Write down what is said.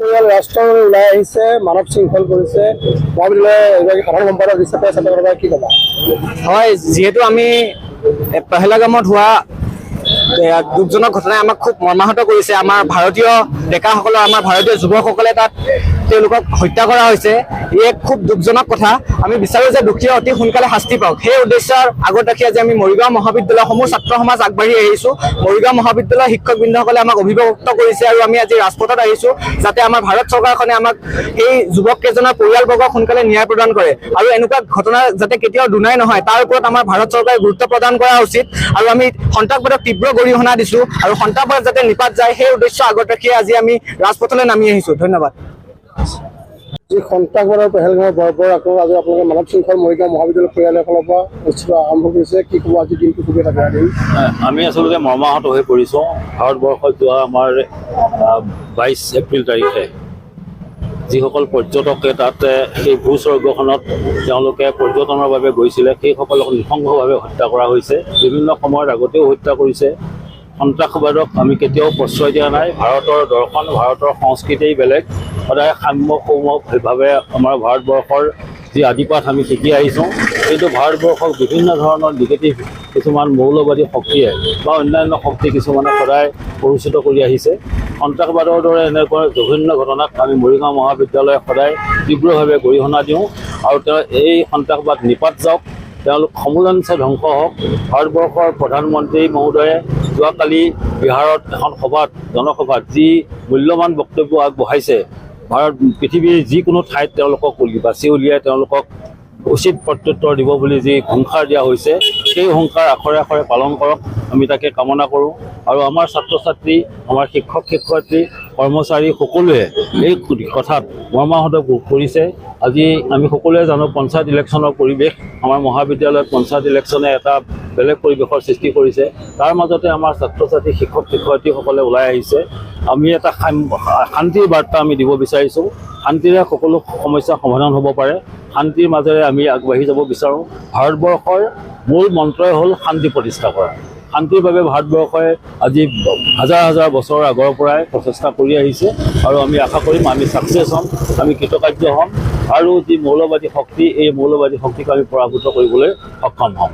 ৰাষ্ট্ৰৰ ওলাই আহিছে, মানৱ শৃংখল কৰিছে, মহাবিদ্যালয়ৰ সাধাৰণ সম্পাদক হিচাপে ছাত্ৰসকলে কি ক'বা? হয়, যিহেতু আমি পেহেলগামত হোৱা দুখজনক ঘটনাই আমাক খুব মৰ্মাহত কৰিছে। আমাৰ ভাৰতীয় ডেকাসকলৰ, আমাৰ ভাৰতীয় যুৱকসকলে তাত তেওঁলোকক হত্যা কৰা হৈছে। ই এক খুব দুখজনক কথা। আমি বিচাৰোঁ যে দোষীয়ে অতি সোনকালে শাস্তি পাওক। সেই উদ্দেশ্যৰ আগত ৰাখি আজি আমি মৰিগাঁও মহাবিদ্যালয়ৰ সমূহ ছাত্ৰ সমাজ আগবাঢ়ি আহিছোঁ। মৰিগাঁও মহাবিদ্যালয়ৰ শিক্ষকবৃন্দসকলে আমাক অভিভাৱক কৰিছে আৰু আমি আজি ৰাজপথত আহিছোঁ যাতে আমাৰ ভাৰত চৰকাৰখনে আমাক এই যুৱক কেইজনৰ পৰিয়ালবৰ্গক সোনকালে ন্যায় প্ৰদান কৰে আৰু এনেকুৱা ঘটনা যাতে কেতিয়াও দুনাই নহয় তাৰ ওপৰত আমাৰ ভাৰত চৰকাৰে গুৰুত্ব প্ৰদান কৰা উচিত। আৰু আমি সন্ত্ৰাসবাদক তীব্ৰ গৰিহণা দিছোঁ আৰু সন্ত্ৰাসবাদ যাতে নিপাত যায় সেই উদ্দেশ্য আগত ৰাখি আজি আমি ৰাজপথলৈ নামি আহিছোঁ। ধন্যবাদ। যি সন্ত্ৰাসবাদৰ পেহেলগামৰ বৰ্বৰ আক্ৰমণ আজি আপোনালোকে মানৱ শৃংখল মৰিগাঁও মহাবিদ্যালয় পৰিয়ালৰ ফালৰ পৰা উৎসৱ আৰম্ভ কৰিছে, কি ক'ব আজি দিনটো খুবেই এটা বেয়া দিন? আমি আচলতে মৰ্মাহত হৈ পৰিছোঁ। ভাৰতবৰ্ষত যোৱা আমাৰ 22 এপ্ৰিল তাৰিখে যিসকল পৰ্যটকে তাত সেই ভূস্বৰ্গখনত তেওঁলোকে পৰ্যটনৰ বাবে গৈছিলে সেইসকলক নৃশংসভাৱে হত্যা কৰা হৈছে। বিভিন্ন সময়ত আগতেও হত্যা কৰিছে। সন্ত্ৰাসবাদক আমি কেতিয়াও প্ৰশ্ৰয় দিয়া নাই। ভাৰতৰ দৰ্শন, ভাৰতৰ সংস্কৃতিয়েই বেলেগ। সদায় সাম্য সৌম্যভাৱে আমাৰ ভাৰতবৰ্ষৰ যি আদিপাঠ আমি শিকি আহিছোঁ, কিন্তু ভাৰতবৰ্ষক বিভিন্ন ধৰণৰ নিগেটিভ কিছুমান মৌলবাদী শক্তিয়ে বা অন্যান্য শক্তি কিছুমানে সদায় পৰিচিত কৰি আহিছে। সন্ত্ৰাসবাদৰ দৰে এনেকুৱা জঘন্য ঘটনাক আমি মৰিগাঁও মহাবিদ্যালয়ে সদায় তীব্ৰভাৱে গৰিহণা দিওঁ আৰু এই সন্ত্ৰাসবাদ নিপাত যাওক, তেওঁলোক সমূলাংশে ধ্বংস হওক। ভাৰতবৰ্ষৰ প্ৰধানমন্ত্ৰী মহোদয়ে যোৱাকালি বিহাৰত এখন জনসভাত যি মূল্যৱান বক্তব্য আগবঢ়াইছে, পৃথিৱীৰ যিকোনো ঠাইত তেওঁলোকক বাছি উলিয়াই তেওঁলোকক উচিত প্ৰত্যুত্তৰ দিব বুলি যি হুংকাৰ দিয়া হৈছে, সেই হুংকাৰ আখৰে আখৰে পালন কৰক, আমি তাকে কামনা কৰোঁ। আৰু আমাৰ ছাত্ৰ ছাত্ৰী, আমাৰ শিক্ষক শিক্ষয়িত্ৰী, কৰ্মচাৰী সকলোৱে এই কথাত মৰ্মাহত কৰিছে। আজি আমি সকলোৱে জানো পঞ্চায়ত ইলেকশ্যনৰ পৰিৱেশ, আমাৰ মহাবিদ্যালয়ত পঞ্চায়ত ইলেকশ্যনে এটা বেলেগ পৰিৱেশৰ সৃষ্টি কৰিছে। তাৰ মাজতে আমাৰ ছাত্ৰ ছাত্ৰী, শিক্ষক শিক্ষয়িত্ৰীসকলে ওলাই আহিছে। আমি এটা শান্তিৰ বাৰ্তা আমি দিব বিচাৰিছোঁ। শান্তিৰে সকলো সমস্যাৰ সমাধান হ'ব পাৰে। শান্তিৰ মাজেৰে আমি আগবাঢ়ি যাব বিচাৰোঁ। ভাৰতবৰ্ষৰ মূল মন্ত্ৰই হ'ল শান্তি প্ৰতিষ্ঠা কৰা। শান্তিৰ বাবে ভাৰতবৰ্ষই আজি হাজাৰ হাজাৰ বছৰৰ আগৰ পৰাই প্ৰচেষ্টা কৰি আহিছে আৰু আমি আশা কৰিম আমি ছাকচেছ হ'ম, আমি কৃতকাৰ্য হ'ম আৰু যি মৌলবাদী শক্তি, এই মৌলবাদী শক্তিক আমি পৰাভূত কৰিবলৈ সক্ষম হ'ম।